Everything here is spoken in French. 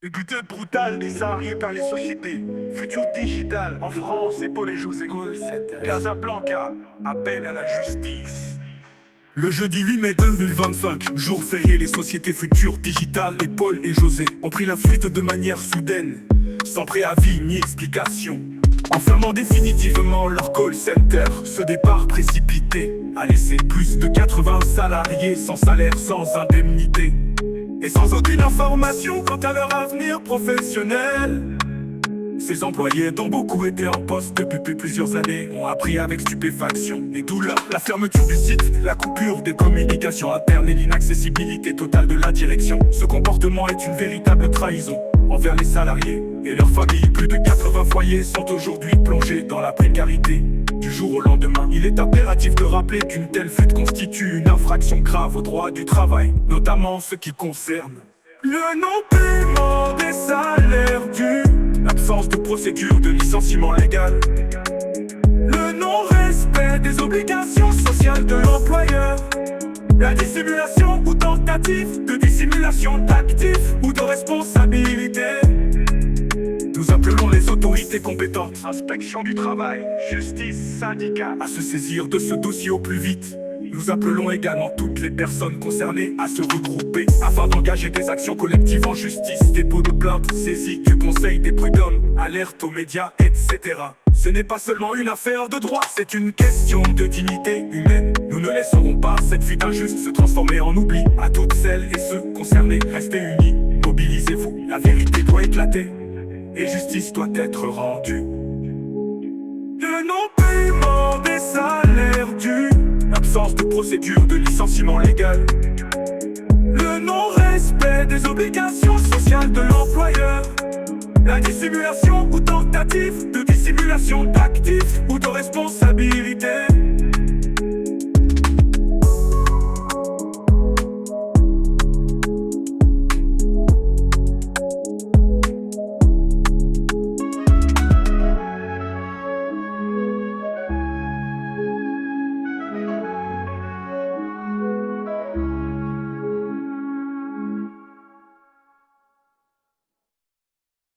Une lutte brutale des salariés par les sociétés. Futur digital en France et pour les jours égaux. Casablanca, appel à la justice. Le jeudi 8 mai 2025, jour férié, les sociétés futures digitales, et Paul et José ont pris la fuite de manière soudaine, sans préavis ni explication. En fermant définitivement leur call center, ce départ précipité a laissé plus de 80 salariés sans salaire, sans indemnité et sans aucune information quant à leur avenir professionnel. Ces employés, dont beaucoup étaient en poste depuis plusieurs années, ont appris avec stupéfaction et douleur la fermeture du site, la coupure des communications internes et l'inaccessibilité totale de la direction. Ce comportement est une véritable trahison envers les salariés et leurs familles. Plus de 80 foyers sont aujourd'hui plongés dans la précarité. Du jour au lendemain, il est impératif de rappeler qu'une telle fuite constitue une infraction grave au droit du travail, notamment ce qui concerne le non-paiement des salaires dus, l'absence de procédure de licenciement légal, le non-respect des obligations sociales de l'employeur, la dissimulation ou tentative de dissimulation d'actifs ou de responsabilité. Nous appelons les autorités compétentes, inspection du travail, justice, syndicats, à se saisir de ce dossier au plus vite. Nous appelons également toutes les personnes concernées à se regrouper afin d'engager des actions collectives en justice, dépôt de plainte, saisie du conseil des prud'hommes, alerte aux médias, etc. Ce n'est pas seulement une affaire de droit, c'est une question de dignité humaine. Nous ne laisserons pas cette fuite injuste se transformer en oubli. À toutes celles et ceux concernés, restez unis, mobilisez-vous, la vérité doit éclater et justice doit être rendue. Le non-paiement des salaires dus, l'absence de procédure de licenciement légal, le non-respect des obligations sociales de l'employeur, la dissimulation ou tentative de dissimulation d'actifs ou de responsabilité.